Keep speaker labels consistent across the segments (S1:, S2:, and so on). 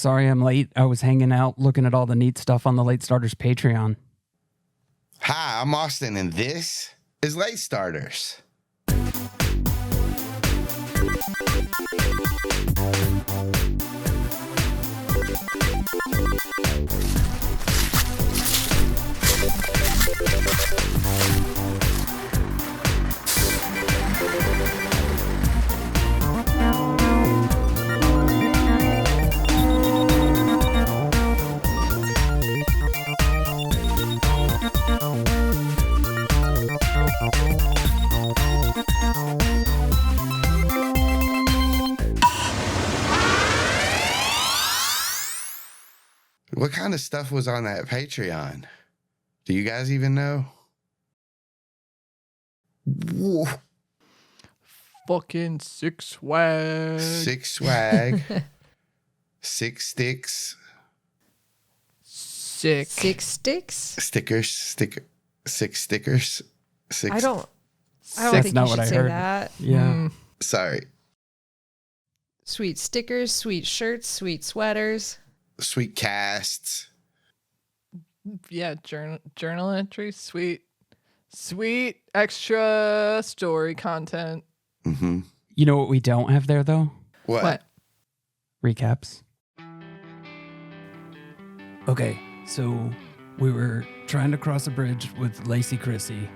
S1: Sorry I'm late. I was hanging out looking at all the neat stuff on the Late Starters Patreon.
S2: Hi, I'm Austin, and this is Late Starters. What kind of stuff was on that Patreon? Do you guys even know? Whoa.
S3: Fucking six swag.
S2: Six swag. Six sticks.
S3: Sick.
S4: Six sticks?
S2: Six stickers. Six.
S4: I don't
S1: That's
S4: think
S1: not
S4: you
S1: what
S4: should
S1: I
S4: say
S1: heard.
S4: that.
S1: Yeah.
S2: Sorry.
S4: Sweet stickers, sweet shirts, sweet sweaters.
S2: Sweet casts.
S3: Yeah, journal entries. Sweet extra story content.
S2: Mm-hmm.
S1: You know what we don't have there, though?
S2: What?
S1: Recaps. Okay, so we were trying to cross a bridge with Lacey Chrissy,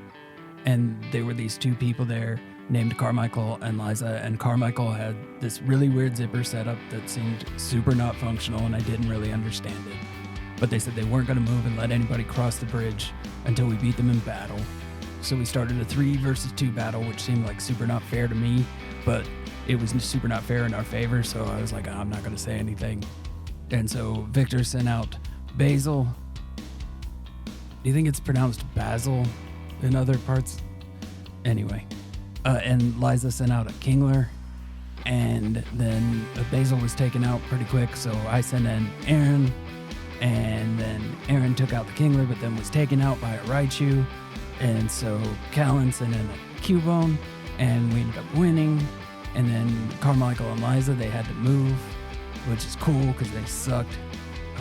S1: and there were these two people there named Carmichael and Liza, and Carmichael had this really weird zipper setup that seemed super not functional, and I didn't really understand it. But they said they weren't going to move and let anybody cross the bridge until we beat them in battle. So we started a 3 versus 2 battle, which seemed like super not fair to me, but it was super not fair in our favor, so I was like, I'm not going to say anything. And so Victor sent out Basil. Do you think it's pronounced Basil in other parts? Anyway. And Liza sent out a Kingler, and then Basil was taken out pretty quick, so I sent in Aaron, and then Aaron took out the Kingler, but then was taken out by a Raichu, and so Calynn sent in a Cubone, and we ended up winning, and then Carmichael and Liza, they had to move, which is cool because they sucked,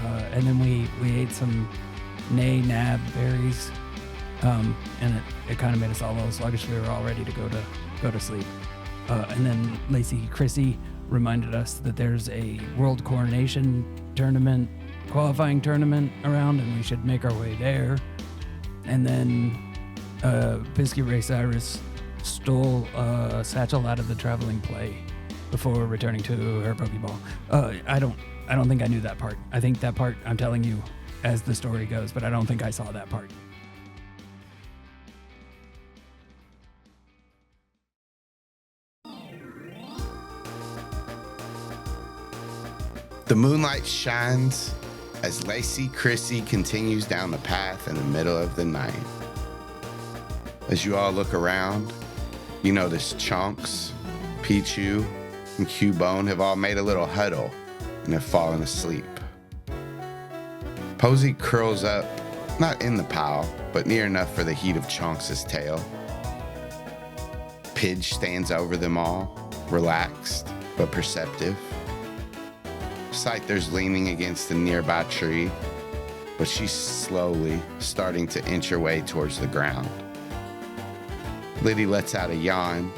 S1: and then we ate some Nanab Berries. And it kind of made us all a little sluggish. We were all ready to go to sleep. And then Lacey Chrissy reminded us that there's a World Coronation tournament, qualifying tournament around, and we should make our way there. And then Biscuit Ray Cyrus stole a satchel out of the traveling play before returning to her Pokeball. I don't think I knew that part. I think that part I'm telling you as the story goes, but I don't think I saw that part.
S2: The moonlight shines as Lacey Chrissy continues down the path in the middle of the night. As you all look around, you notice Chunks, Pichu, and Cubone have all made a little huddle and have fallen asleep. Posey curls up, not in the pile, but near enough for the heat of Chunks' tail. Pidge stands over them all, relaxed but perceptive. Scyther's leaning against a nearby tree, but she's slowly starting to inch her way towards the ground. Liddy lets out a yawn,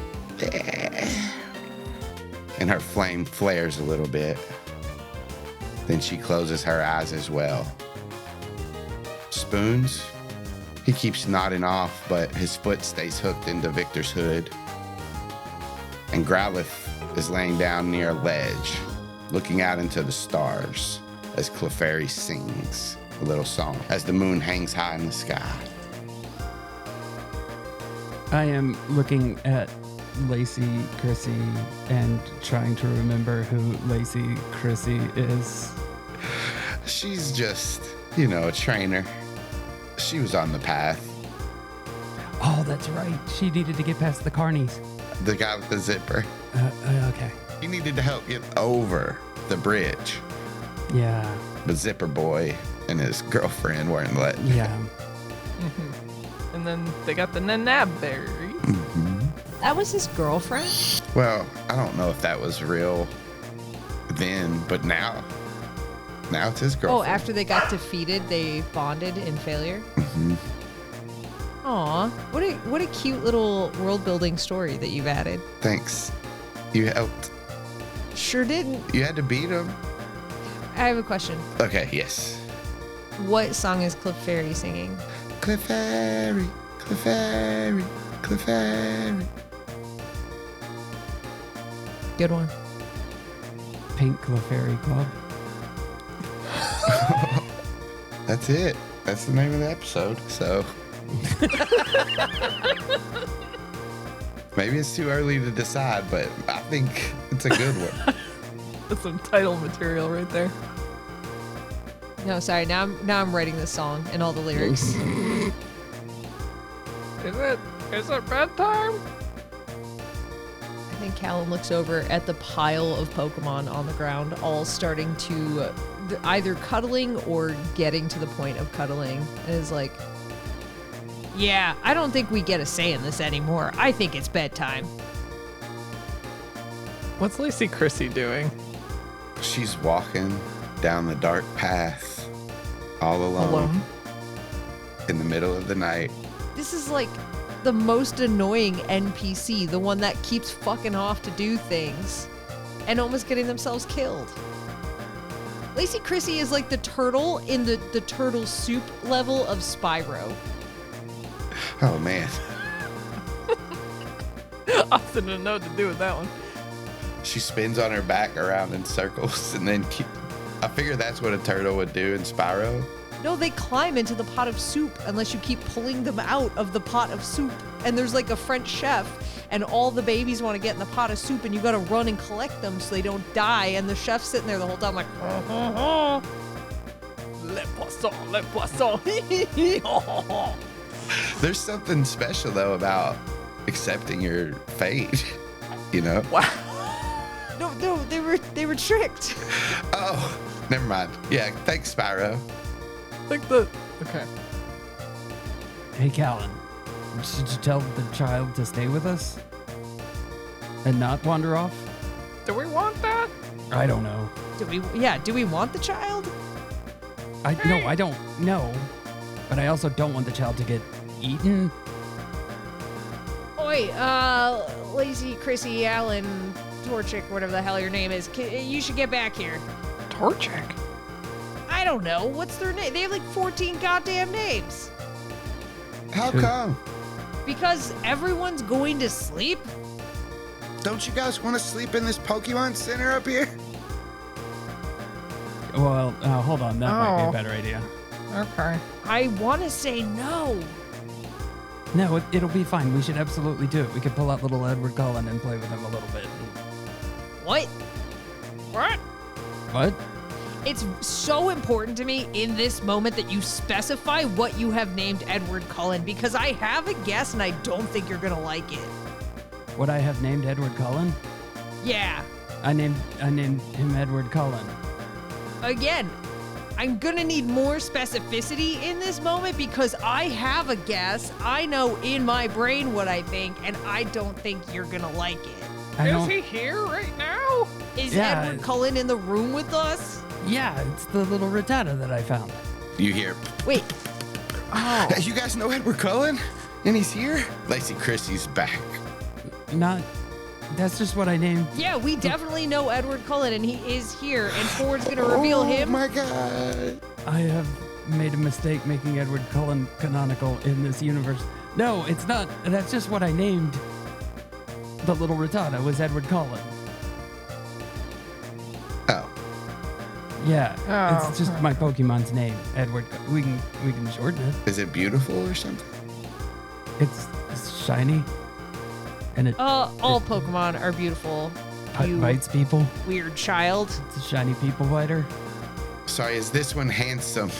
S2: and her flame flares a little bit. Then she closes her eyes as well. Spoons, he keeps nodding off, but his foot stays hooked into Victor's hood. And Growlithe is laying down near a ledge, looking out into the stars as Clefairy sings a little song as the moon hangs high in the sky.
S1: I am looking at Lacey Chrissy and trying to remember who Lacey Chrissy is.
S2: She's just, a trainer. She was on the path.
S1: Oh, that's right. She needed to get past the carnies.
S2: The guy with the zipper.
S1: Okay.
S2: He needed to help get over the bridge.
S1: Yeah.
S2: But Zipper Boy and his girlfriend weren't letting.
S1: Yeah.
S3: Mm-hmm. And then they got the Nanab Berries.
S2: Mm-hmm.
S4: That was his girlfriend?
S2: Well, I don't know if that was real then, but now Now it's his
S4: Oh,
S2: girlfriend.
S4: after they got defeated, they bonded in failure.
S2: Mhm.
S4: Aw, what a cute little world building story that you've added.
S2: Thanks. You helped.
S4: Sure didn't.
S2: You had to beat him.
S4: I have a question.
S2: Okay, yes.
S4: What song is Clefairy singing?
S2: Clefairy, Clefairy, Clefairy.
S4: Good one.
S1: Pink Clefairy Club.
S2: That's it. That's the name of the episode. So maybe it's too early to decide, but I think it's a good one.
S3: That's some title material right there.
S4: No, sorry. Now I'm writing the song and all the lyrics.
S3: Is it bedtime?
S4: I think Calynn looks over at the pile of Pokemon on the ground, all starting to either cuddling or getting to the point of cuddling, and is like, yeah, I don't think we get a say in this anymore. I think it's bedtime.
S3: What's Lacey Chrissy doing?
S2: She's walking down the dark path all alone in the middle of the night.
S4: This is like the most annoying NPC, the one that keeps fucking off to do things and almost getting themselves killed. Lacey Chrissy is like the turtle in the turtle soup level of Spyro.
S2: Oh man.
S3: Austin didn't know what to do with that one.
S2: She spins on her back around in circles and then I figure that's what a turtle would do in Spyro.
S4: No, they climb into the pot of soup unless you keep pulling them out of the pot of soup. And there's like a French chef, and all the babies want to get in the pot of soup, and you got to run and collect them so they don't die. And the chef's sitting there the whole time like,
S3: Le poisson, le poisson.
S2: There's something special though about accepting your fate, you know?
S3: Wow.
S4: no, they were tricked.
S2: Oh, never mind. Yeah, thanks, Spyro.
S3: Okay.
S1: Hey, Calynn, should you tell the child to stay with us and not wander off?
S3: Do we want that?
S1: I don't know.
S4: Do we want the child?
S1: No, I don't know. But I also don't want the child to get eaten.
S4: Oi, Lazy Chrissy Allen Torchic, whatever the hell your name is, you should get back here.
S3: Torchic?
S4: I don't know. What's their name? They have like 14 goddamn names.
S2: How come?
S4: Because everyone's going to sleep?
S2: Don't you guys want to sleep in this Pokemon Center up here?
S1: Well, hold on. That might be
S3: Oh.
S1: a better idea.
S3: Okay.
S4: I want to say no.
S1: No, it'll be fine. We should absolutely do it. We could pull out little Edward Cullen and play with him a little bit.
S4: What? What?
S1: What?
S4: It's so important to me in this moment that you specify what you have named Edward Cullen, because I have a guess and I don't think you're going to like it.
S1: What I have named Edward Cullen?
S4: Yeah.
S1: I named him Edward Cullen.
S4: Again, I'm going to need more specificity in this moment because I have a guess. I know in my brain what I think, and I don't think you're going to like it.
S3: Is he here right now?
S4: Is
S1: Yeah.
S4: Edward Cullen in the room with us?
S1: Yeah, it's the little Rattata that I found.
S2: You hear,
S4: Wait. Oh.
S2: hey, you guys know Edward Cullen? And he's here? Lacey Chrissy's back.
S1: That's just what I named.
S4: Yeah, we definitely know Edward Cullen, and he is here, and Ford's going to reveal him.
S2: Oh my god.
S1: I have made a mistake making Edward Cullen canonical in this universe. No, it's not. That's just what I named the little Rattata was Edward Cullen.
S2: Oh.
S1: Yeah,
S3: Oh.
S1: it's just my Pokemon's name, Edward. We can shorten it.
S2: Is it beautiful or something?
S1: It's shiny, and it
S4: All Pokemon are beautiful. You
S1: bites people.
S4: weird child.
S1: It's a shiny people biter.
S2: Sorry, is this one handsome?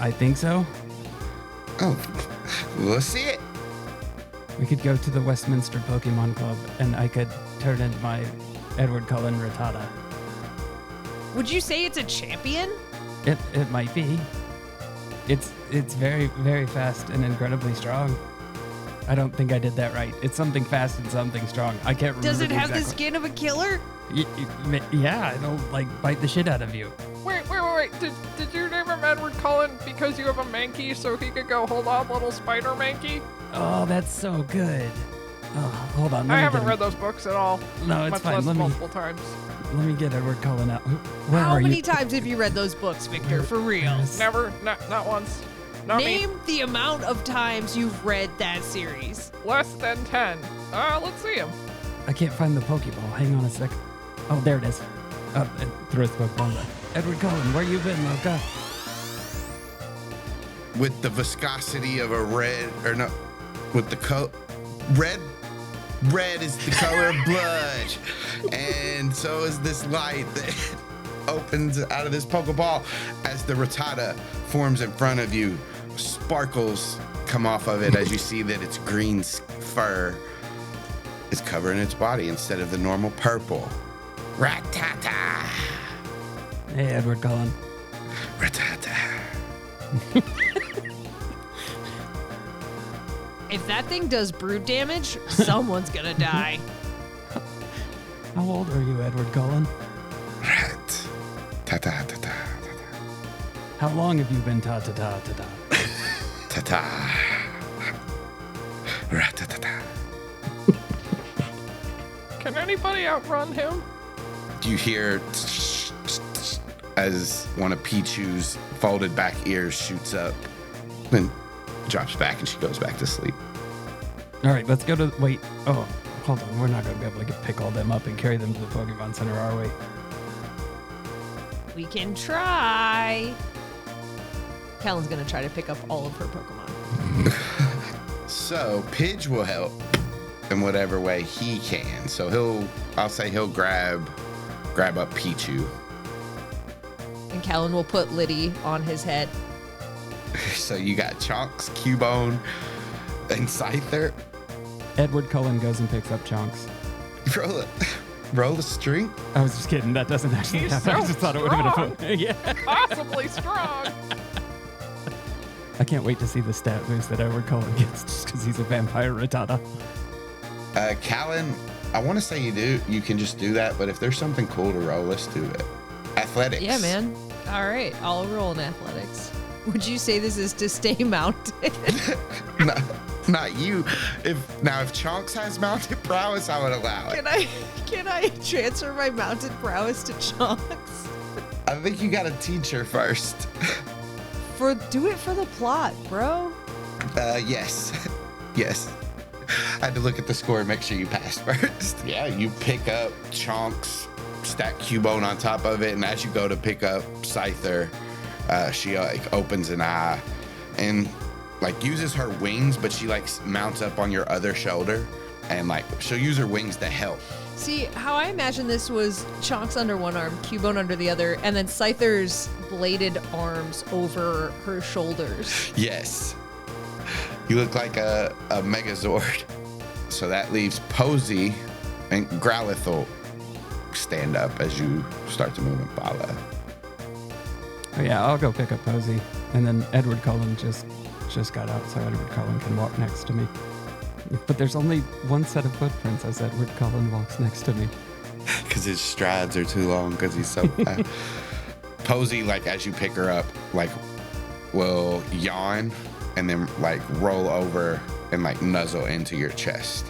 S1: I think so.
S2: Oh, let's see it.
S1: We could go to the Westminster Pokemon Club, and I could turn in my Edward Cullen Rattata.
S4: Would you say it's a champion?
S1: It might be. It's very, very fast and incredibly strong. I don't think I did that right. It's something fast and something strong. I can't remember.
S4: Does it
S1: the
S4: have the
S1: exact-
S4: skin of a killer?
S1: Yeah, it'll like bite the shit out of you.
S3: Wait. Did you name him Edward Cullen because you have a Mankey so he could go, hold on, little spider Mankey?
S1: Oh, that's so good. Oh, hold on.
S3: I haven't read those books at all.
S1: No, it's
S3: much
S1: fine.
S3: less multiple times.
S1: Let me get Edward Cullen out. Where
S4: How
S1: are
S4: many
S1: you?
S4: times have you read those books, Victor? For real.
S3: Never, not once. Not
S4: Name
S3: me.
S4: the amount of times you've read that series.
S3: Less than 10. Let's see him.
S1: I can't find the Pokeball. Hang on a sec. Oh, there it is. It throws the Pokeball. Edward Cullen, where you been, Loca?
S2: With the viscosity of a red, or no, with the red is the color of blood. And so is this light that opens out of this Pokeball as the Rattata forms in front of you. Sparkles come off of it as you see that its green fur is covering its body instead of the normal purple. Rattata!
S1: Hey, Edward Cullen.
S2: Rattata.
S4: If that thing does brood damage, someone's gonna die.
S1: How old are you, Edward Cullen?
S2: Rat. Ta-ta-ta-ta.
S1: How long have you been ta-ta-ta-ta-ta?
S2: Ta-ta. Rat-ta-ta-ta.
S3: Can anybody outrun him?
S2: You hear as one of Pichu's folded back ears shoots up, then drops back and she goes back to sleep.
S1: All right, let's go to... Wait. Oh, hold on. We're not going to be able to pick all them up and carry them to the Pokemon Center, are we?
S4: We can try. Calyn's gonna try to pick up all of her Pokemon.
S2: So Pidge will help in whatever way he can. So I'll say he'll grab up Pichu.
S4: And Calynn will put Liddy on his head.
S2: So you got Chonks, Cubone, and Scyther.
S1: Edward Cullen goes and picks up Chunks.
S2: Roll a string.
S1: I was just kidding. That doesn't actually
S3: He's
S1: happen. I
S3: so
S1: just thought it would have been a fun. Yeah.
S3: Possibly strong.
S1: I can't wait to see the stat boost that Edward Cullen gets just because he's a vampire Rattata.
S2: Calynn, I want to say you can just do that, but if there's something cool to roll, let's do it. Athletics.
S4: Yeah, man. All right, I'll roll in athletics. Would you say this is to stay mounted?
S2: Not you. If Chonks has mounted prowess, I would allow it.
S4: Can I transfer my mounted prowess to Chonks?
S2: I think you got to teach her first.
S4: Do it for the plot, bro.
S2: Yes. Yes. I had to look at the score and make sure you passed first. Yeah, you pick up Chonks, stack Cubone on top of it, and as you go to pick up Scyther, she opens an eye and uses her wings, but she mounts up on your other shoulder, and she'll use her wings to help.
S4: See, how I imagine this was Chonks under one arm, Cubone under the other, and then Scyther's bladed arms over her shoulders.
S2: Yes. You look like a Megazord. So that leaves Posey, and Growlithe will stand up as you start to move and follow.
S1: Oh yeah, I'll go pick up Posey, and then Edward Cullen just got out, so Edward Cullen can walk next to me. But there's only one set of footprints as Edward Cullen walks next to me.
S2: Because his strides are too long because he's so fast. Posey, as you pick her up, will yawn and then roll over and nuzzle into your chest.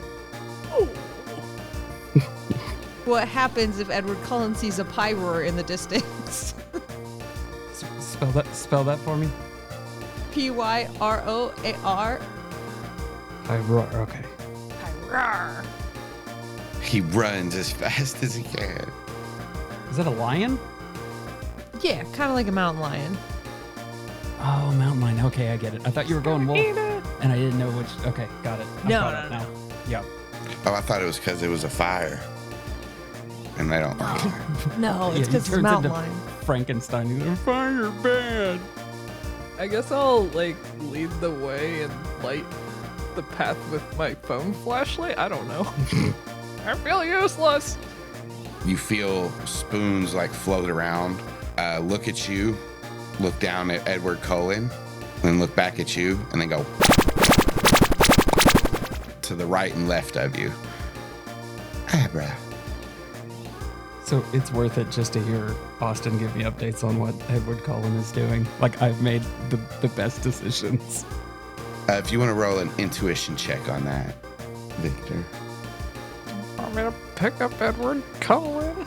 S4: What happens if Edward Cullen sees a Pyroar in the distance?
S1: Spell that for me.
S4: Pyroar.
S1: Pyroar. Okay.
S4: Pyroar.
S2: He runs as fast as he can.
S1: Is that a lion?
S4: Yeah, kind of like a mountain lion.
S1: Oh, mountain lion. Okay, I get it. I thought you were going wolf, and I didn't know which. Okay, got it. I'm caught up now. Yep.
S2: Oh, I thought it was because it was a fire. And they don't like it.
S4: No, it's
S1: he
S4: because it's a
S1: turns
S4: mountain
S1: into
S4: lion.
S1: Frankenstein. He's a fire bad.
S3: I guess I'll lead the way and light the path with my phone flashlight. I don't know. I feel useless.
S2: You feel spoons float around. Look at you, look down at Edward Cullen, then look back at you, and then go to the right and left of you. Abra.
S1: So it's worth it just to hear Austin give me updates on what Edward Cullen is doing. Like, I've made the best decisions.
S2: If you want to roll an intuition check on that, Victor.
S3: I'm gonna pick up Edward Cullen.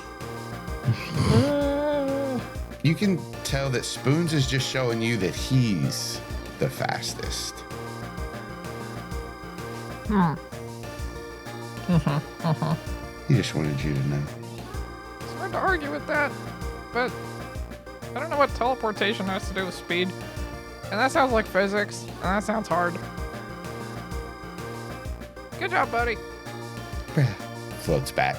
S2: You can tell that Spoons is just showing you that he's the fastest. He just wanted you to know.
S3: It's hard to argue with that, but I don't know what teleportation has to do with speed. And that sounds like physics, and that sounds hard. Good job, buddy.
S2: Floats back.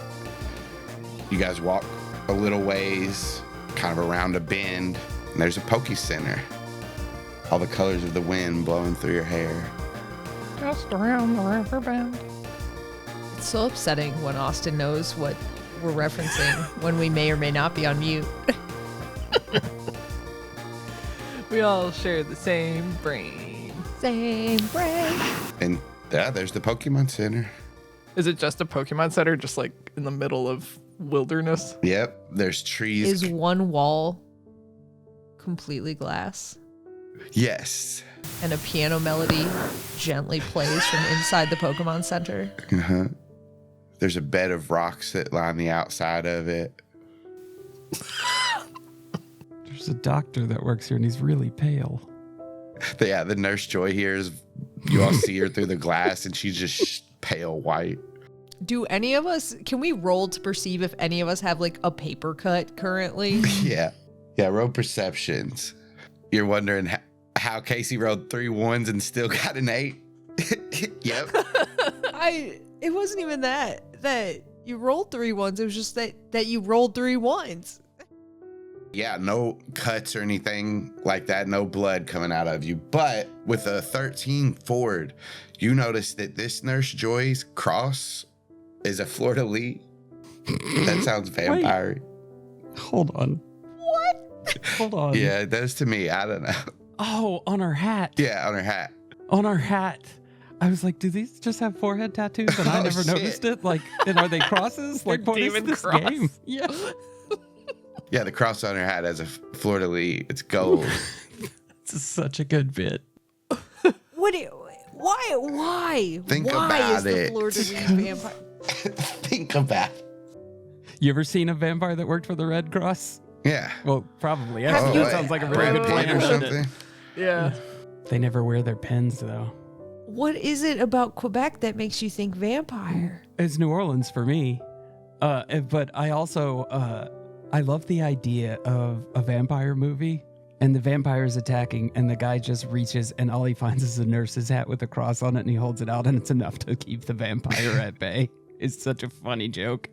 S2: You guys walk a little ways, kind of around a bend, and there's a Poke Center. All the colors of the wind blowing through your hair.
S3: Just around the river bend.
S4: It's so upsetting when Austin knows what we're referencing when we may or may not be on mute.
S3: We all share the same brain.
S4: Same brain.
S2: And yeah, there's the Pokemon Center.
S3: Is it just a Pokemon Center, just like in the middle of wilderness?
S2: Yep, there's trees.
S4: Is one wall completely glass?
S2: Yes.
S4: And a piano melody gently plays from inside the Pokemon Center?
S2: Uh-huh. There's a bed of rocks that line the outside of it.
S1: There's a doctor that works here, and he's really pale.
S2: But yeah, the Nurse Joy here is, you all see her through the glass, and she's just pale white.
S4: Do any of us, can we roll to perceive if any of us have like a paper cut currently?
S2: Yeah. Yeah, roll perceptions. You're wondering how Kaycie rolled 3 1s and still got an 8? Yep.
S4: It wasn't even that you rolled 3 1s. It was just that you rolled 3 1s.
S2: Yeah, no cuts or anything like that. No blood coming out of you. But with a 13 forward, you notice that this Nurse Joy's cross is a fleur-de-lis. That sounds vampire.
S1: Hold on.
S4: What?
S1: Hold on.
S2: Yeah, it does to me. I don't know.
S1: Oh, on her hat.
S2: Yeah, on her hat.
S1: On her hat. I was like, do these just have forehead tattoos? And I never
S2: shit.
S1: noticed it. Like, and are they crosses? Like, what is
S3: demon
S1: this
S3: cross.
S1: game? Yeah.
S2: Yeah, the cross on her hat has a fleur-de-lis. It's gold.
S1: This is such a good bit.
S4: Why?
S2: Think
S4: why
S2: about
S4: is the
S2: it.
S4: Fleur-de-Lis vampire?
S2: Think about it.
S1: You ever seen a vampire that worked for the Red Cross?
S2: Yeah.
S1: Well, probably.
S4: Have
S1: Actually,
S4: you-
S1: that sounds like a really
S2: Brad
S1: good
S2: Pitt
S1: plan.
S2: or
S1: doesn't it?
S2: something.
S3: Yeah.
S1: They never wear their pins, though.
S4: What is it about Quebec that makes you think vampire?
S1: It's New Orleans for me. But I also, I love the idea of a vampire movie and the vampire is attacking and the guy just reaches and all he finds is a nurse's hat with a cross on it and he holds it out and it's enough to keep the vampire at bay. It's such a funny joke.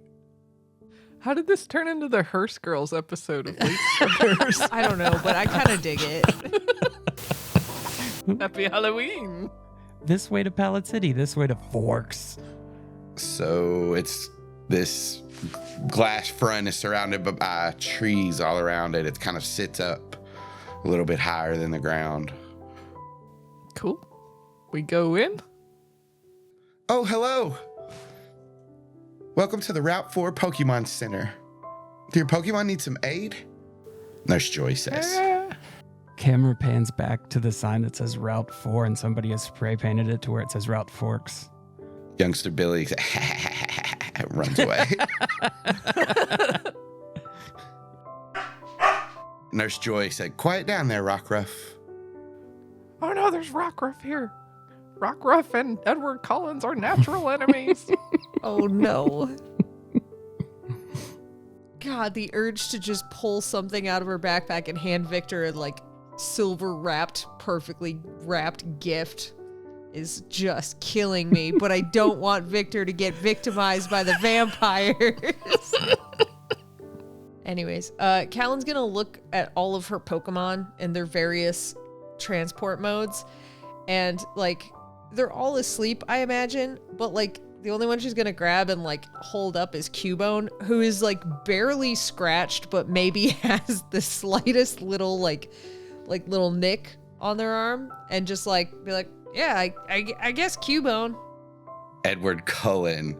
S3: How did this turn into the Hearst Girls episode of Late Summer's?
S4: I don't know, but I kind of dig it.
S3: Happy Halloween.
S1: This way to Pallet City, this way to Forks.
S2: So it's this glass front is surrounded by trees all around it. It kind of sits up a little bit higher than the ground.
S3: Cool. We go in.
S2: Oh, hello. Welcome to the Route 4 Pokemon Center. Do your Pokemon need some aid? Nurse Joy says.
S1: Camera pans back to the sign that says Route 4 and somebody has spray painted it to where it says Route Forks.
S2: Youngster Billy runs away. Nurse Joy said, quiet down there, Rockruff.
S3: Oh no, there's Rockruff here. Rockruff and Edward Collins are natural enemies.
S4: Oh no. God, the urge to just pull something out of her backpack and hand Victor a like silver wrapped, perfectly wrapped gift is just killing me, but I don't want Victor to get victimized by the vampires. Anyways, Calyn's gonna look at all of her Pokemon and their various transport modes, and like they're all asleep, I imagine, but like the only one she's gonna grab and like hold up is Cubone, who is like barely scratched, but maybe has the slightest little like little nick on their arm, and just like be like, yeah, I guess Cubone.
S2: Edward Cullen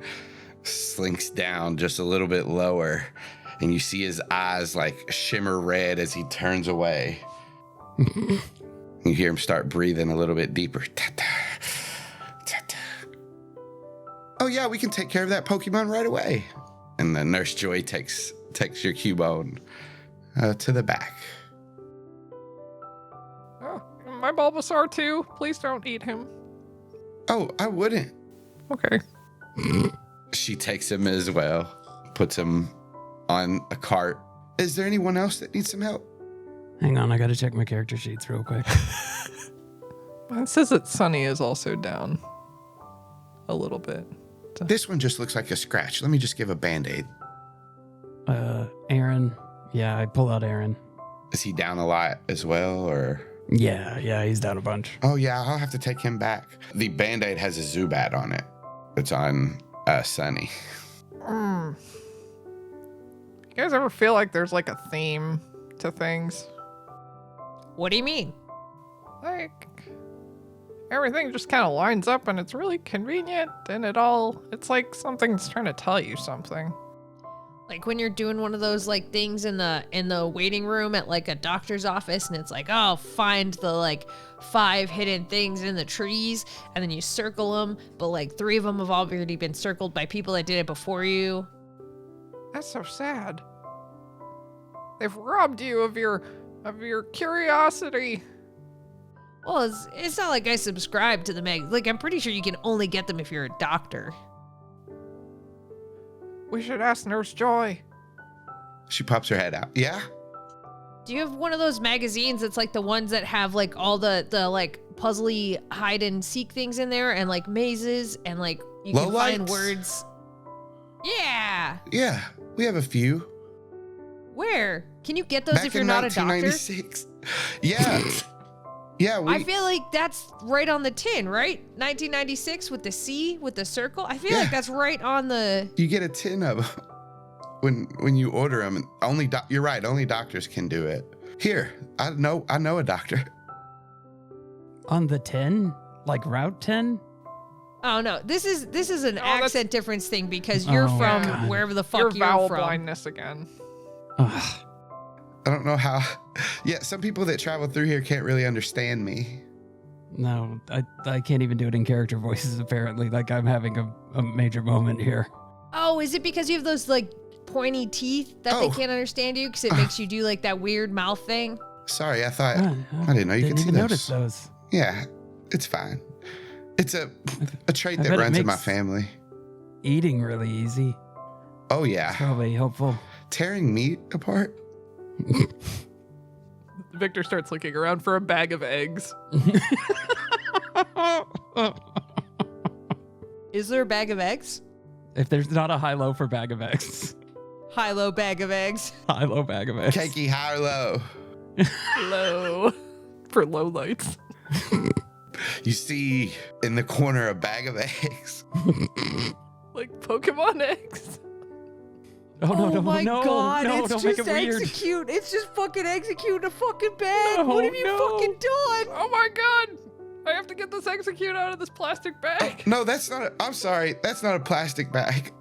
S2: slinks down just a little bit lower. and you see his eyes like shimmer red as he turns away. You hear him start breathing a little bit deeper. Ta-ta, ta-ta. Oh yeah, we can take care of that Pokemon right away. And the Nurse Joy takes your Cubone to the back.
S3: Oh, my Bulbasaur too. Please don't eat him.
S2: Oh, I wouldn't.
S3: Okay.
S2: She takes him as well, puts him on a cart. Is there anyone else that needs some help?
S1: Hang on, I gotta check my character sheets real quick.
S3: It says that Sunny is also down a little bit.
S2: This one just looks like a scratch. Let me just give a Band-Aid.
S1: Aaron. Yeah, I pull out Aaron.
S2: Is he down a lot as well, or?
S1: Yeah, he's down a bunch.
S2: Oh yeah, I'll have to take him back. The Band-Aid has a Zubat on it. It's on Sunny.
S3: You guys ever feel like there's like a theme to things?
S4: What do you mean?
S3: Like, everything just kind of lines up and it's really convenient and it's like something's trying to tell you something.
S4: Like when you're doing one of those like things in the waiting room at like a doctor's office and it's like, oh, find the like 5 hidden things in the trees, and then you circle them, but like 3 of them have already been circled by people that did it before you.
S3: That's so sad. They've robbed you of your curiosity.
S4: Well, it's not like I subscribe to the mag. Like, I'm pretty sure you can only get them if you're a doctor.
S3: We should ask Nurse Joy.
S2: She pops her head out. Yeah?
S4: Do you have one of those magazines that's like the ones that have like all the like puzzly hide and seek things in there and like mazes and like you can find words? Yeah.
S2: Yeah, we have a few.
S4: Where? Can you get those
S2: Back
S4: if you're
S2: in
S4: not a doctor?
S2: 1996. Yeah. Yeah,
S4: I feel like that's right on the tin, right? 1996 with the C, with the circle. I feel like that's right on the...
S2: You get a tin of them when you order them. You're right, only doctors can do it. Here, I know a doctor.
S1: On the 10? Like Route 10?
S4: Oh, no. This is an accent difference thing because you're from
S1: God.
S4: wherever the fuck
S3: Your
S4: you're
S3: vowel
S4: from.
S3: blindness again.
S1: Ugh.
S2: I don't know how. Yeah, some people that travel through here can't really understand me.
S1: No, I can't even do it in character voices, apparently. Like, I'm having a major moment here.
S4: Oh, is it because you have those, like, pointy teeth that they can't understand you? Because it makes you do, like, that weird mouth thing?
S2: Sorry, I thought... I didn't know you could see
S1: even
S2: those.
S1: notice those.
S2: Yeah, it's fine. It's a trait
S1: I
S2: that
S1: bet it
S2: runs in my
S1: makes
S2: family.
S1: Eating really easy.
S2: Oh, yeah.
S1: Probably helpful.
S2: Tearing meat apart?
S3: Victor starts looking around for a bag of eggs.
S4: Is there a bag of eggs?
S1: If there's not a high-low for bag of eggs.
S4: High-low bag of eggs.
S1: High-low bag of eggs.
S2: Kaycie, high or low?
S3: Low. For low lights.
S2: You see in the corner a bag of eggs.
S3: Like Pokemon eggs.
S1: Oh
S4: my God,
S1: no,
S4: it's
S1: don't
S4: just
S1: make it weird.
S4: execute. It's just fucking execute a fucking bag.
S1: No,
S4: What have you fucking done?
S3: Oh my god! I have to get this execute out of this plastic bag.
S2: No, that's not I'm sorry. That's not a plastic bag.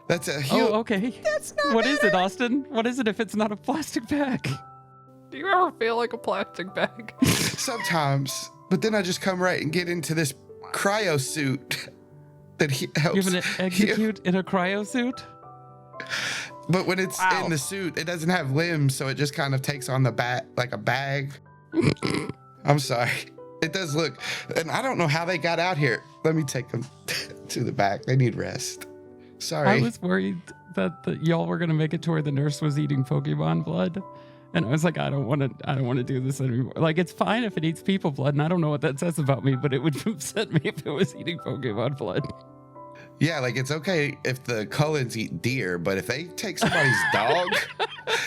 S2: That's a huge...
S1: Oh, okay.
S4: That's not
S1: What is it, Austin? What is it if it's not a plastic bag?
S3: Do you ever feel like a plastic bag?
S2: Sometimes. But then I just come right and get into this cryo suit that helps.
S1: You have an execute in a cryo suit?
S2: But when it's in the suit, it doesn't have limbs, so it just kind of takes on the bat like a bag. I'm sorry. It does look, and I don't know how they got out here. Let me take them to the back. They need rest. Sorry.
S1: I was worried that y'all were gonna make it to where the nurse was eating Pokemon blood, and I was like, I don't want to do this anymore. Like, it's fine if it eats people blood, and I don't know what that says about me, but it would upset me if it was eating Pokemon blood.
S2: Yeah, like it's okay if the Cullens eat deer, but if they take somebody's dog,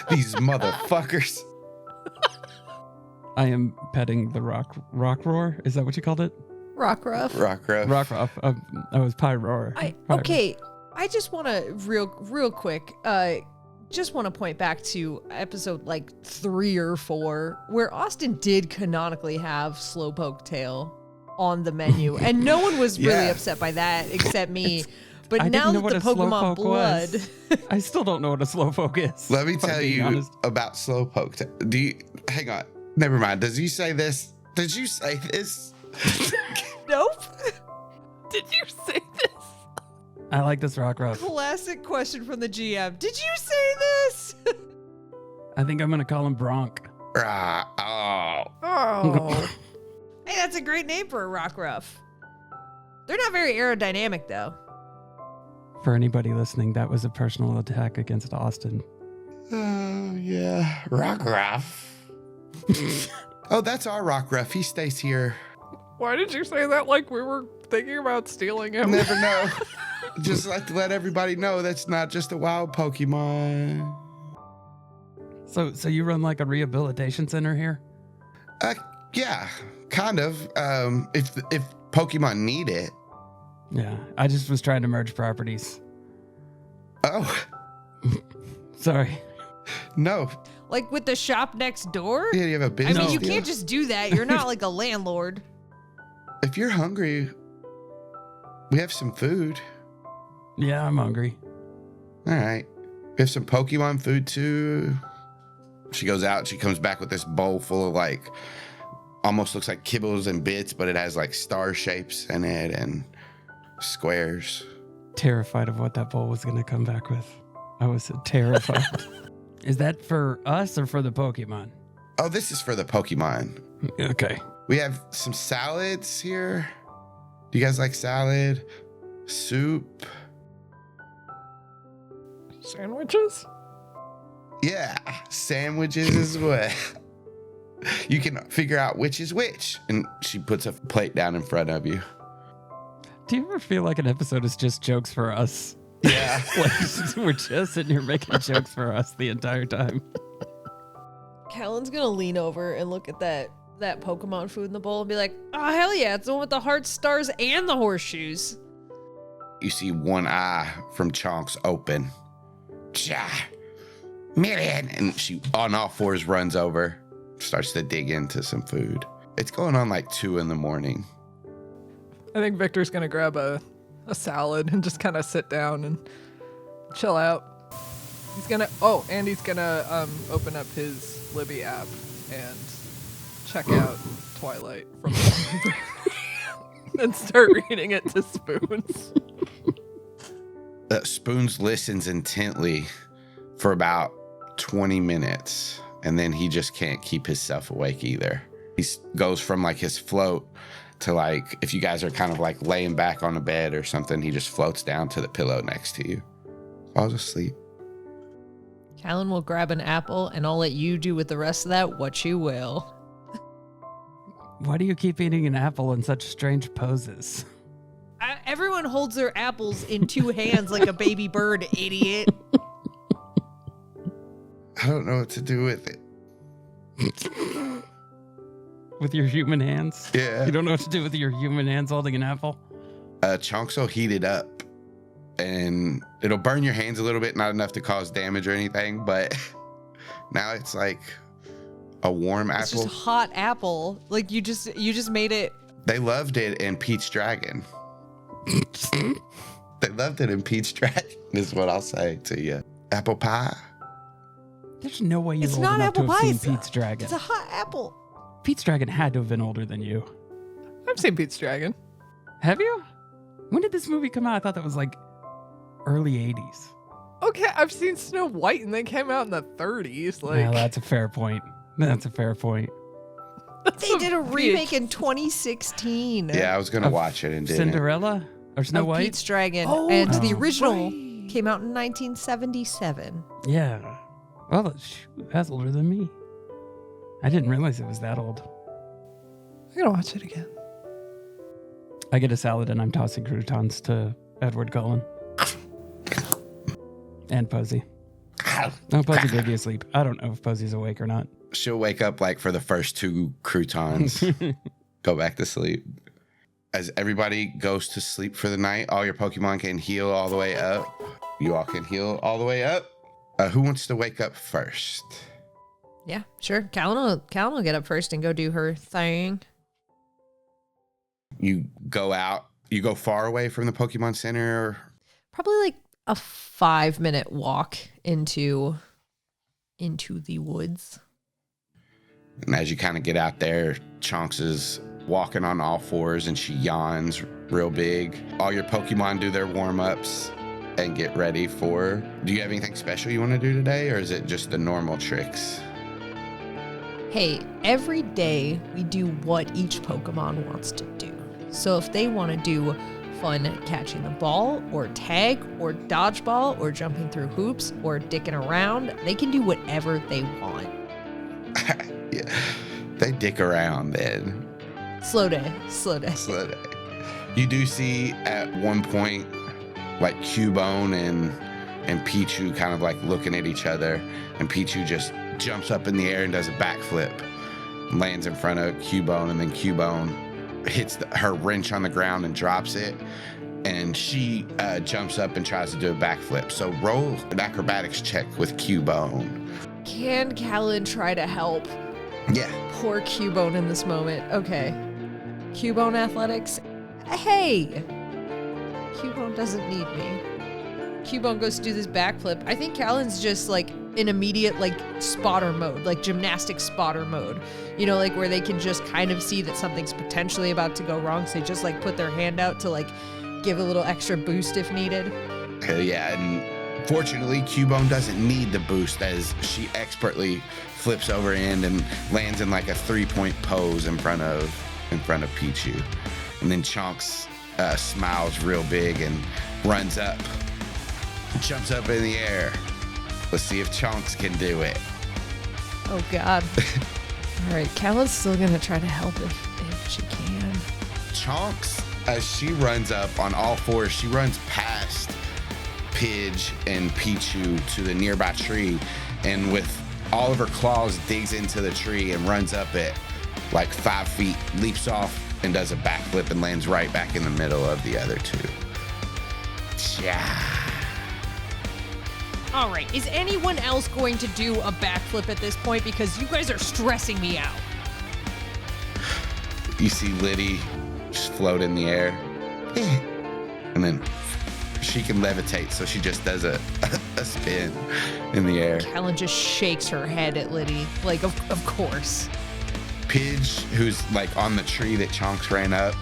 S2: these motherfuckers.
S1: I am petting the rock roar. Is that what you called it?
S4: Rockruff.
S2: Rockruff.
S1: Rockruff. I was Pyroar.
S4: Okay, I just want to real quick. Just want to point back to episode like 3 or 4 where Austin did canonically have Slowpoke Tail on the menu, and no one was really upset by that except me. But
S1: I
S4: now
S1: didn't know
S4: that
S1: what
S4: the
S1: a
S4: Pokemon
S1: slowpoke
S4: blood,
S1: was. I still don't know what a slowpoke is.
S2: Let me
S1: if I'm
S2: tell
S1: being
S2: you
S1: honest.
S2: about Slowpoke. Do you hang on? Never mind. Does you say this? Did you say this?
S4: nope.
S3: Did you say this?
S1: I like this rock ruff.
S4: Classic question from the GM. Did you say this?
S1: I think I'm gonna call him Bronk.
S2: Oh.
S3: Oh.
S4: Hey, that's a great name for a rock ruff. They're not very aerodynamic, though.
S1: For anybody listening, that was a personal attack against Austin.
S2: Oh, yeah. Rockruff. Oh, that's our Rockruff. He stays here.
S3: Why did you say that like we were thinking about stealing him?
S2: Never know. Just like to let everybody know that's not just a wild Pokemon.
S1: So you run like a rehabilitation center here?
S2: Yeah, kind of. If Pokemon need it.
S1: Yeah, I just was trying to merge properties.
S2: Oh,
S1: Sorry.
S2: no.
S4: Like with the shop next door?
S2: Yeah, you have a
S4: I
S2: business
S4: mean, you
S2: deal?
S4: can't just do that. You're not like a landlord.
S2: If you're hungry, we have some food.
S1: Yeah, I'm hungry.
S2: All right. We have some Pokemon food too. She goes out. She comes back with this bowl full of like, almost looks like kibbles and bits, but it has like star shapes in it and squares.
S1: Terrified of what that bowl was going to come back with. I was terrified. Is that for us or for the Pokemon?
S2: Oh, this is for the Pokemon.
S1: Okay.
S2: We have some salads here. Do you guys like salad? Soup?
S3: Sandwiches?
S2: Yeah, sandwiches as well. You can figure out which is which. And she puts a plate down in front of you.
S1: Do you ever feel like an episode is just jokes for us?
S2: Yeah.
S1: Like, we're just sitting here making jokes for us the entire time.
S4: Calyn's gonna lean over and look at that Pokemon food in the bowl and be like, oh, hell yeah, it's the one with the hearts, stars, and the horseshoes.
S2: You see one eye from Chonks open. Ja. Million. And she, on all fours, runs over, starts to dig into some food. It's going on like 2 a.m.
S3: I think Victor's gonna grab a salad and just kind of sit down and chill out. He's gonna open up his Libby app and check out Twilight from and start reading it to Spoons.
S2: Spoons listens intently for about 20 minutes, and then he just can't keep himself awake either. He goes from like his float to like, if you guys are kind of like laying back on a bed or something, he just floats down to the pillow next to you. Falls asleep.
S4: Calynn will grab an apple, and I'll let you do with the rest of that what you will.
S1: Why do you keep eating an apple in such strange poses?
S4: Everyone holds their apples in 2 hands like a baby bird, idiot.
S2: I don't know what to do with it.
S1: With your human hands?
S2: Yeah.
S1: You don't know what to do with your human hands holding an apple?
S2: Chunks will heat it up, and it'll burn your hands a little bit, not enough to cause damage or anything, but now it's like a warm
S4: It's
S2: apple.
S4: just hot apple. Like you just made it.
S2: They loved it in Peach Dragon. They loved it in Peach Dragon, is what I'll say to you. Apple pie?
S1: There's no way you're
S4: It's
S1: old
S4: not
S1: enough
S4: apple
S1: to have
S4: pie.
S1: seen Pete's Dragon.
S4: It's a hot apple.
S1: Pete's Dragon had to have been older than you.
S3: I've seen Pete's Dragon.
S1: Have you? When did this movie come out? I thought that was like early 80s.
S3: Okay, I've seen Snow White and they came out in the 30s. Like,
S1: Yeah, that's a fair point. That's a fair point.
S4: They did a remake in 2016.
S2: Yeah, I was going to
S1: Of
S2: watch it and didn't.
S1: Cinderella? Or Snow
S4: of
S1: White?
S4: Pete's Dragon,
S3: Oh,
S4: and
S1: that's
S4: the original
S3: right.
S4: came out in 1977.
S1: Yeah. Well, shoot, that's older than me. I didn't realize it was that old.
S3: I'm gonna watch it again.
S1: I get a salad and I'm tossing croutons to Edward Cullen. And Posey. No, Posey gave you a sleep. I don't know if Posey's awake or not.
S2: She'll wake up like for the first 2 croutons, go back to sleep. As everybody goes to sleep for the night, all your Pokemon can heal all the way up. You all can heal all the way up. Who wants to wake up first?
S4: Yeah, sure. Calynn will get up first and go do her thing.
S2: You go out. You go far away from the Pokemon Center.
S4: Probably like a 5-minute walk into the woods.
S2: And as you kind of get out there, Chunks is walking on all fours and she yawns real big. All your Pokemon do their warm-ups and get ready for... Do you have anything special you want to do today, or is it just the normal tricks?
S4: Hey, every day we do what each Pokemon wants to do. So if they want to do fun catching the ball, or tag, or dodgeball, or jumping through hoops, or dicking around, they can do whatever they want.
S2: Yeah, they dick around then.
S4: Slow day.
S2: You do see at one point, like Cubone and Pichu kind of like looking at each other, and Pichu just jumps up in the air and does a backflip, lands in front of Cubone, and then Cubone hits her wrench on the ground and drops it, and she jumps up and tries to do a backflip. So roll an acrobatics check with Cubone.
S4: Can Calynn try to help?
S2: Yeah.
S4: Poor Cubone in this moment. Okay. Cubone athletics. Hey! Cubone doesn't need me. Cubone goes to do this backflip. I think Calynn's just like in immediate like spotter mode, like gymnastic spotter mode. You know, like where they can just kind of see that something's potentially about to go wrong. So they just like put their hand out to like give a little extra boost if needed.
S2: Yeah, and fortunately, Cubone doesn't need the boost as she expertly flips over end and lands in like a 3-point pose in front of Pichu. And then Chunks smiles real big and runs up, jumps up in the air. Let's see if Chunks can do it.
S4: Oh, God. All right, Calynn's still going to try to help if she can.
S2: Chunks, as she runs up on all fours, she runs past Pidge and Pichu to the nearby tree, and with all of her claws digs into the tree and runs up it like 5 feet, leaps off and does a backflip and lands right back in the middle of the other two. Yeah.
S4: All right, is anyone else going to do a backflip at this point? Because you guys are stressing me out.
S2: You see Liddy just float in the air. And then she can levitate, so she just does a spin in the air.
S4: Calynn just shakes her head at Liddy, like, of course.
S2: Pidge, who's like on the tree that Chunks ran up,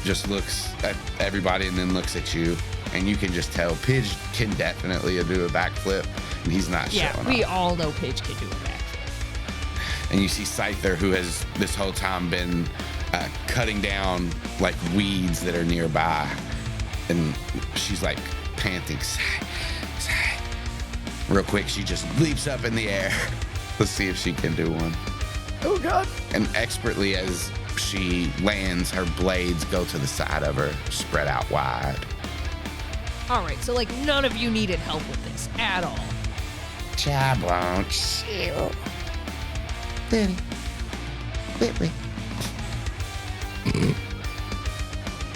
S2: just looks at everybody and then looks at you. And you can just tell Pidge can definitely do a backflip, and he's not showing
S4: Yeah, we
S2: off.
S4: all know Pidge can do a backflip.
S2: And you see Scyther, who has this whole time been cutting down like weeds that are nearby. And she's like panting. Real quick, she just leaps up in the air. Let's see if she can do one.
S3: Oh, God.
S2: And expertly as she lands, her blades go to the side of her, spread out wide.
S4: All right, so like none of you needed help with this at all.
S2: I won't you.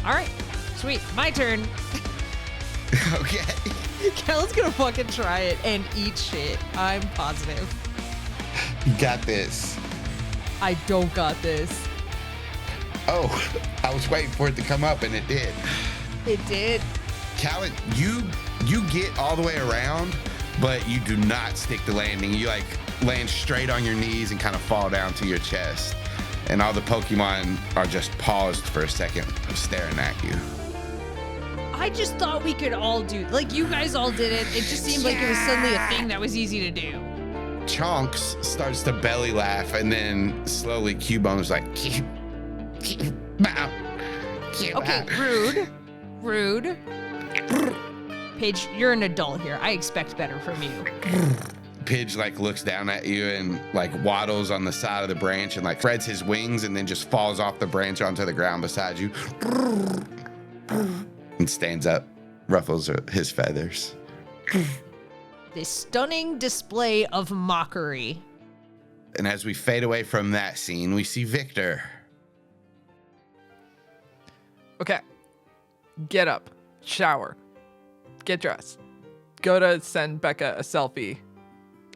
S4: All right, sweet, my turn.
S2: Okay.
S4: Calyn's gonna fucking try it and eat shit. I'm positive.
S2: You got this.
S4: I don't got this.
S2: Oh, I was waiting for it to come up, and it did.
S4: It did.
S2: Calynn, you get all the way around, but you do not stick the landing. You like land straight on your knees and kind of fall down to your chest. And all the Pokemon are just paused for a second, staring at you.
S4: I just thought we could all do, like you guys all did it. It just seemed like it was suddenly a thing that was easy to do.
S2: Chunks starts to belly laugh, and then slowly Cubone's like, keep out.
S4: Okay, rude. Paige, you're an adult here. I expect better from you.
S2: Pidge like looks down at you and like waddles on the side of the branch and like spreads his wings and then just falls off the branch onto the ground beside you and stands up, ruffles his feathers.
S4: This stunning display of mockery.
S2: And as we fade away from that scene, we see Victor.
S3: Okay. Get up. Shower. Get dressed. Go to send Becca a selfie.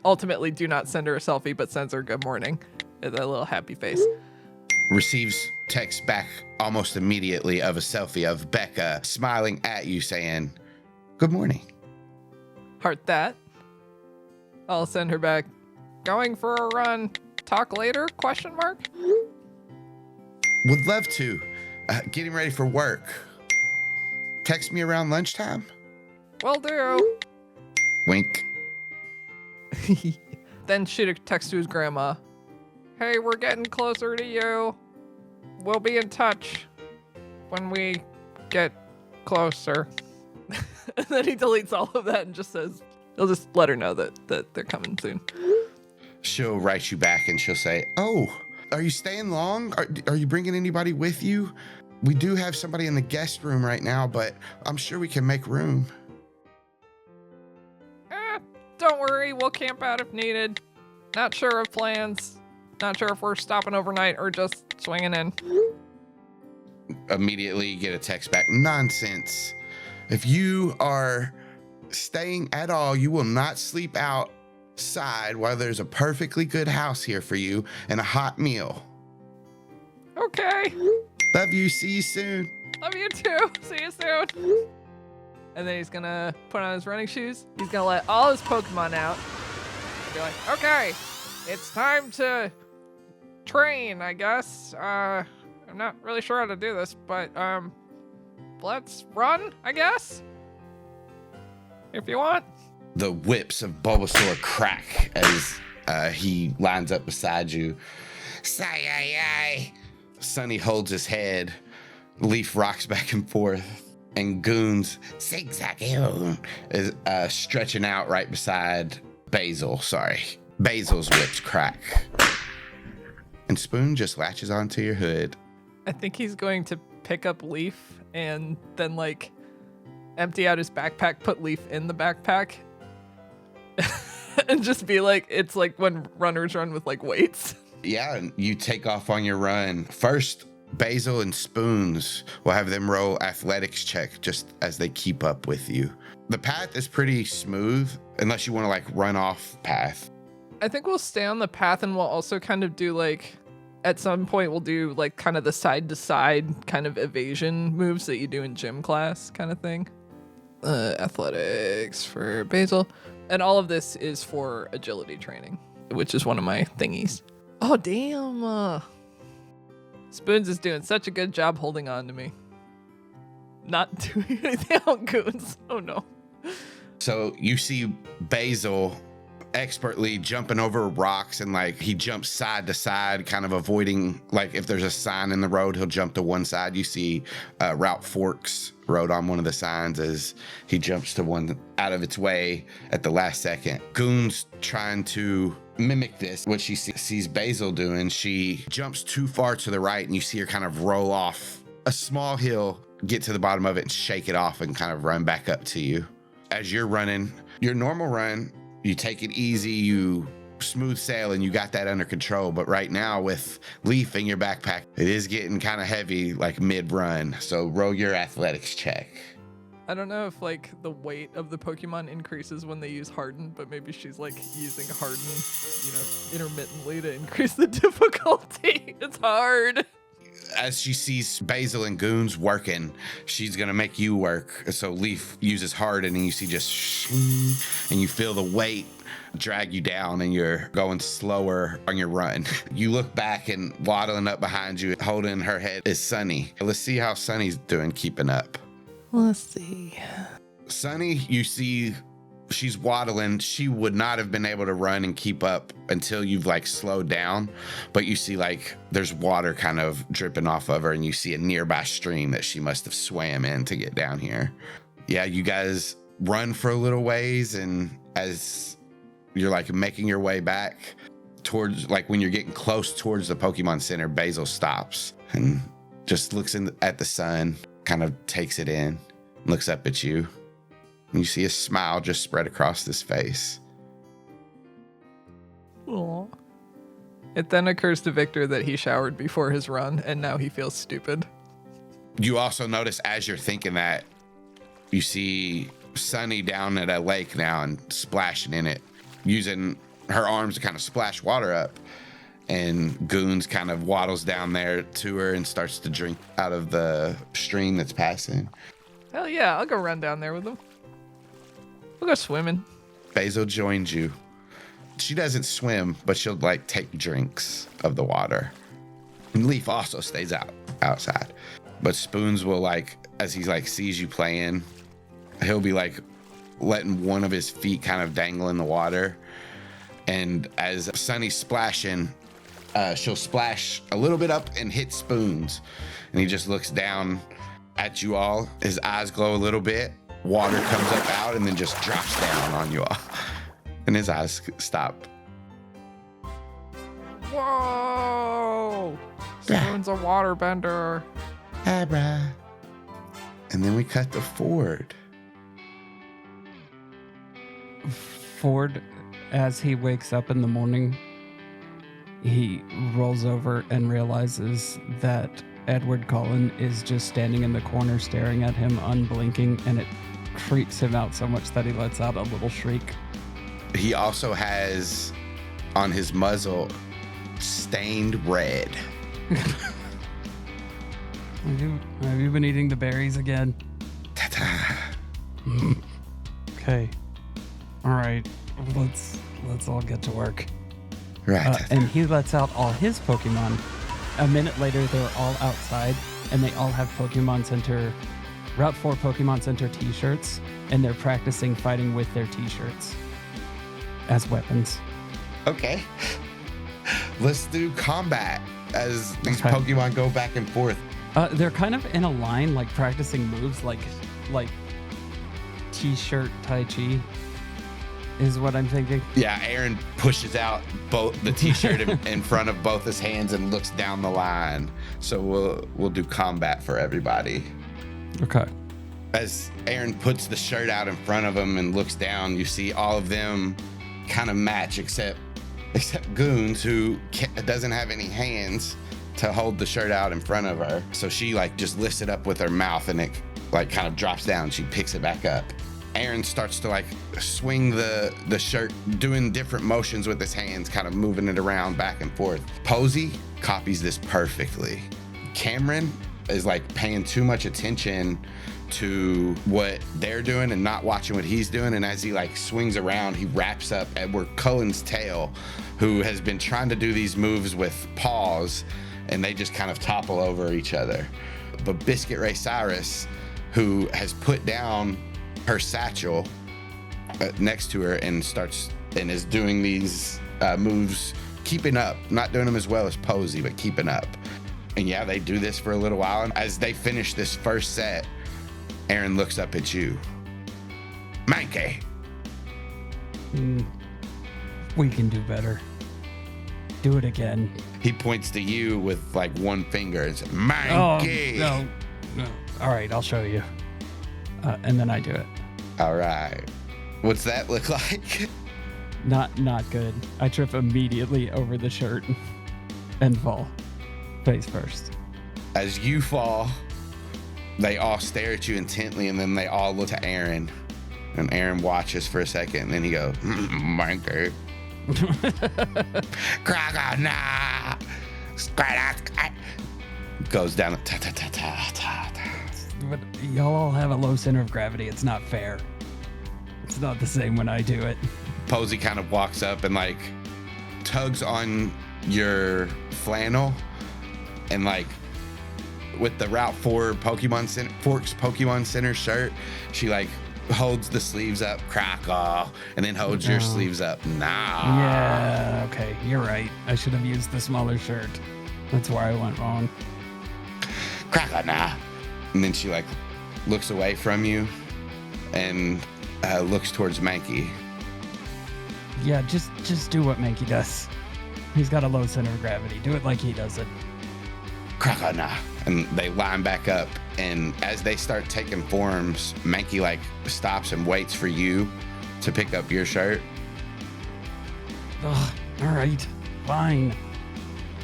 S3: Ultimately, do not send her a selfie, but sends her good morning with a little happy face.
S2: Receives text back almost immediately of a selfie of Becca smiling at you saying, Good morning.
S3: Heart that. I'll send her back. Going for a run. Talk later? Question mark.
S2: Would love to. Getting ready for work. Text me around lunchtime.
S3: Will do.
S2: Wink.
S3: Then shoot a text to his grandma. Hey, we're getting closer to you. We'll be in touch when we get closer. And then he deletes all of that and just says, he'll just let her know that they're coming soon.
S2: She'll write you back and she'll say, oh, are you staying long? Are you bringing anybody with you? We do have somebody in the guest room right now, but I'm sure we can make room.
S3: Don't worry, we'll camp out if needed. Not sure of plans. Not sure if we're stopping overnight or just swinging in.
S2: Immediately you get a text back. Nonsense. If you are staying at all, you will not sleep outside while there's a perfectly good house here for you and a hot meal.
S3: Okay.
S2: Love you. See you soon.
S3: Love you too. See you soon. And then he's gonna put on his running shoes. He's gonna let all his Pokemon out. Be like, okay, it's time to train, I guess. I'm not really sure how to do this, but let's run, I guess. If you want.
S2: The whips of Bulbasaur crack as he lines up beside you. Sigh. Sunny holds his head. Leaf rocks back and forth. And Goons zigzag is stretching out right beside Basil. Basil's whips crack. And Spoon just latches onto your hood.
S3: I think he's going to pick up Leaf and then like empty out his backpack, put Leaf in the backpack, and just be like, it's like when runners run with like weights.
S2: Yeah, and you take off on your run. First, Basil and Spoons will have them roll athletics check just as they keep up with you. The path is pretty smooth unless you want to like run off path.
S3: I think we'll stay on the path and we'll also kind of do like, at some point we'll do like kind of the side to side kind of evasion moves that you do in gym class kind of thing. Athletics for Basil. And all of this is for agility training, which is one of my thingies. Oh, damn. Spoons is doing such a good job holding on to me. Not doing anything on Goons. Oh no.
S2: So you see Basil expertly jumping over rocks and like he jumps side to side, kind of avoiding, like if there's a sign in the road, he'll jump to one side. You see Route Forks road on one of the signs as he jumps to one out of its way at the last second. Goon's trying to mimic this. What she sees Basil doing, she jumps too far to the right and you see her kind of roll off a small hill, get to the bottom of it and shake it off and kind of run back up to you. As you're running your normal run, you take it easy, you smooth sail and you got that under control. But right now with Leaf in your backpack, it is getting kind of heavy like mid-run. So roll your athletics check.
S3: I don't know if like the weight of the Pokemon increases when they use Harden, but maybe she's like using Harden, intermittently to increase the difficulty. It's hard.
S2: As she sees Basil and Goons working, she's gonna make you work. So Leaf uses Harden and you see just shing, and you feel the weight drag you down and you're going slower on your run. You look back and waddling up behind you, holding her head is Sunny. Let's see how Sunny's doing keeping up.
S3: Let's see.
S2: Sunny, you see she's waddling. She would not have been able to run and keep up until you've like slowed down. But you see like there's water kind of dripping off of her and you see a nearby stream that she must have swam in to get down here. Yeah, you guys run for a little ways, and as you're like making your way back towards, like when you're getting close towards the Pokemon Center, Basil stops and just looks at the sun, kind of takes it in, looks up at you. And you see a smile just spread across his face.
S3: Aww. It then occurs to Victor that he showered before his run, and now he feels stupid.
S2: You also notice as you're thinking that, you see Sunny down at a lake now and splashing in it, using her arms to kind of splash water up. And Goons kind of waddles down there to her and starts to drink out of the stream that's passing.
S3: Hell yeah, I'll go run down there with him. We'll go swimming.
S2: Basil joins you. She doesn't swim, but she'll like take drinks of the water. And Leaf also stays outside. But Spoons will like, as he like sees you playing, he'll be like letting one of his feet kind of dangle in the water. And as Sunny's splashing, she'll splash a little bit up and hit Spoons. And he just looks down at you all. His eyes glow a little bit. Water comes up out and then just drops down on you all. And his eyes stop.
S3: Whoa! Spoon's a waterbender.
S2: Abra. And then we cut to Ford.
S1: Ford, as he wakes up in the morning, he rolls over and realizes that Edward Cullen is just standing in the corner staring at him unblinking, and it freaks him out so much that he lets out a little shriek.
S2: He also has on his muzzle stained red.
S1: Have you been eating the berries again?
S2: Ta-ta.
S1: Okay. All right. Let's all get to work.
S2: Right.
S1: And he lets out all his Pokemon. A minute later, they're all outside, and they all have Route 4 Pokemon Center t-shirts, and they're practicing fighting with their t-shirts as weapons.
S2: Okay. Let's do combat as these
S1: Okay.
S2: Pokemon go back and forth.
S1: They're kind of in a line, like practicing moves, like t-shirt Tai Chi is what I'm thinking.
S2: Yeah, Aaron pushes out both the t-shirt in front of both his hands and looks down the line. So we'll do combat for everybody.
S1: Okay.
S2: As Aaron puts the shirt out in front of him and looks down, you see all of them kind of match except Goons, who doesn't have any hands to hold the shirt out in front of her. So she like just lifts it up with her mouth and it like kind of drops down. She picks it back up. Aaron starts to like swing the shirt, doing different motions with his hands, kind of moving it around back and forth. Posey copies this perfectly. Cameron is like paying too much attention to what they're doing and not watching what he's doing. And as he like swings around, he wraps up Edward Cullen's tail, who has been trying to do these moves with paws, and they just kind of topple over each other. But Biscuit Ray Cyrus, who has put down her satchel next to her and is doing these moves, keeping up, not doing them as well as Posey, but keeping up. And yeah, they do this for a little while. And as they finish this first set, Aaron looks up at you. Mankey.
S1: We can do better. Do it again.
S2: He points to you with like one finger and says, Mankey.
S1: Oh, no. All right, I'll show you. And then I do it.
S2: All right. What's that look like?
S1: Not good. I trip immediately over the shirt and fall. Face first.
S2: As you fall, they all stare at you intently, and then they all look to Aaron. And Aaron watches for a second, and then he goes, Mankey. Goes down.
S1: But y'all all have a low center of gravity. It's not fair. It's not the same when I do it.
S2: Posey kind of walks up and like tugs on your flannel, and like with the Route 4 Pokemon Center, Forks Pokemon Center shirt, she like holds the sleeves up, crackle, and then holds your sleeves up. Nah.
S1: Yeah, okay, you're right. I should have used the smaller shirt. That's where I went wrong.
S2: Crackle, nah. And then she like looks away from you and looks towards Mankey.
S1: Yeah, just do what Mankey does. He's got a low center of gravity. Do it like he does it.
S2: Crackle, nah. And they line back up, and as they start taking forms, Mankey like stops and waits for you to pick up your shirt.
S1: Ugh, all right, fine.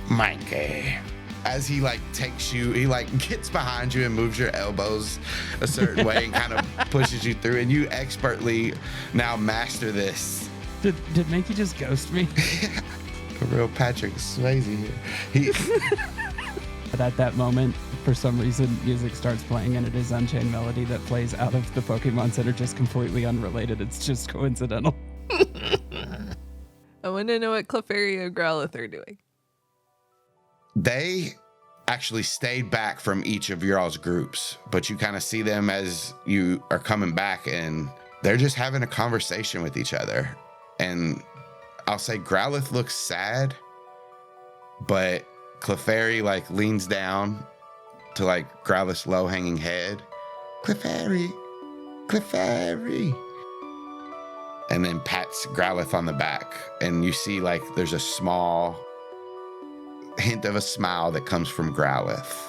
S2: Mankey. As he like takes you, he like gets behind you and moves your elbows a certain way and kind of pushes you through, and you expertly now master this.
S1: Did Mankey just ghost me?
S2: A real Patrick Swayze here.
S1: But at that moment, for some reason, music starts playing, and it is Unchained Melody that plays out of the Pokemon Center, just completely unrelated. It's just coincidental.
S3: I want to know what Clefairy and Growlithe are doing.
S2: They actually stayed back from each of y'all's groups, but you kind of see them as you are coming back, and they're just having a conversation with each other. And I'll say Growlithe looks sad, but Clefairy like leans down to like Growlithe's low-hanging head. Clefairy, Clefairy. And then pats Growlithe on the back, and you see like there's a small hint of a smile that comes from Growlithe.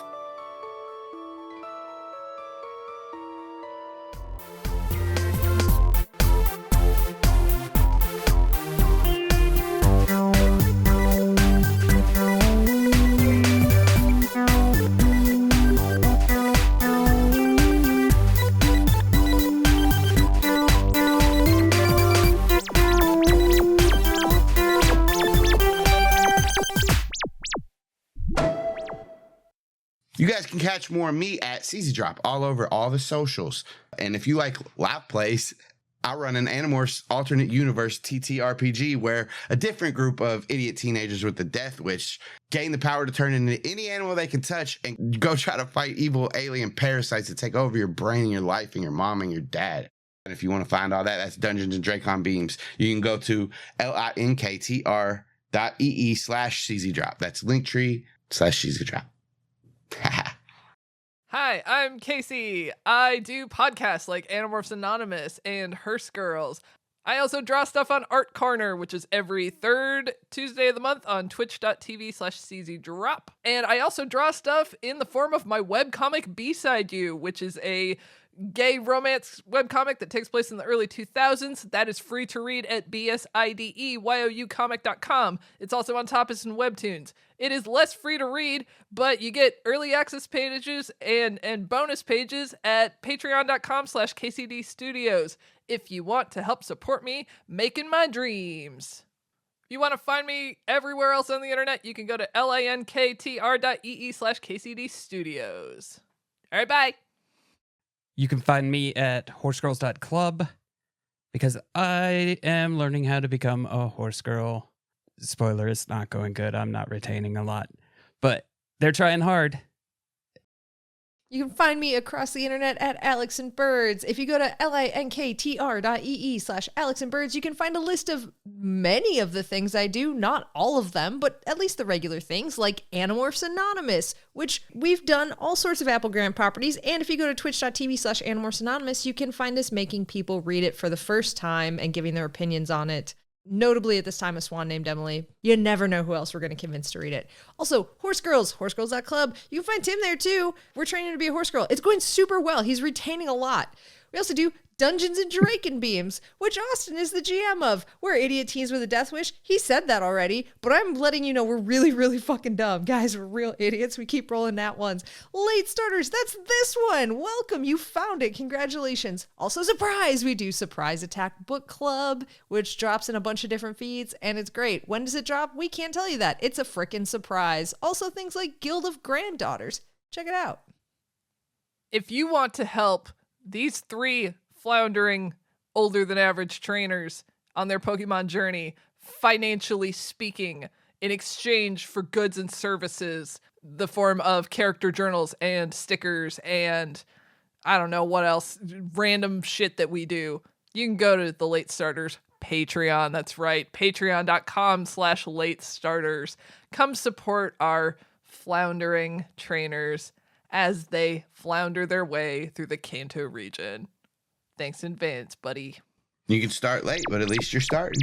S2: You guys can catch more of me at CZ Drop all over all the socials. And if you like Lap Plays, I run an Animorphs alternate universe TTRPG where a different group of idiot teenagers with the Death Wish gain the power to turn into any animal they can touch and go try to fight evil alien parasites that take over your brain and your life and your mom and your dad. And if you want to find all that, that's Dungeons and Dracon Beams. You can go to linktr.ee/CZ Drop. That's linktree/CZ Drop.
S3: Hi, I'm Kaycie. I do podcasts like Animorphs Anonymous and Hearst Girls. I also draw stuff on Art Corner, which is every third Tuesday of the month on twitch.tv/CZDrop. And I also draw stuff in the form of my webcomic B-Side You, which is a gay romance webcomic that takes place in the early 2000s. That is free to read at bsideyoucomic.com. It's also on Tapas and Webtoons. It is less free to read, but you get early access pages and bonus pages at patreon.com/KCD Studios if you want to help support me making my dreams. If you want to find me everywhere else on the internet, you can go to linktr.ee/KCD Studios. All right, bye.
S1: You can find me at horsegirls.club because I am learning how to become a horse girl. Spoiler, it's not going good. I'm not retaining a lot, but they're trying hard.
S4: You can find me across the internet at Alex and Birds. If you go to linktr.ee/Alex and Birds, you can find a list of many of the things I do, not all of them, but at least the regular things like Animorphs Anonymous, which we've done all sorts of Apple Grant properties. And if you go to twitch.tv/Animorphs Anonymous, you can find us making people read it for the first time and giving their opinions on it. Notably at this time, a swan named Emily. You never know who else we're going to convince to read it. Also, Horse Girls, horsegirls.club. You can find Tim there too. We're training to be a horse girl. It's going super well. He's retaining a lot. We also do Dungeons and Dracon Beams, which Austin is the GM of. We're idiot teens with a death wish. He said that already, but I'm letting you know we're really, really fucking dumb. Guys, we're real idiots. We keep rolling nat ones. Late starters, that's this one. Welcome, you found it. Congratulations. Also, surprise, we do Surprise Attack Book Club, which drops in a bunch of different feeds, and it's great. When does it drop? We can't tell you that. It's a frickin' surprise. Also, things like Guild of Granddaughters. Check it out.
S3: If you want to help these three floundering, older than average trainers on their Pokemon journey, financially speaking, in exchange for goods and services, the form of character journals and stickers and I don't know what else, random shit that we do, you can go to the Late Starters Patreon. That's right, patreon.com/late starters. Come support our floundering trainers as they flounder their way through the Kanto region. Thanks in advance, buddy.
S2: You can start late, but at least you're starting.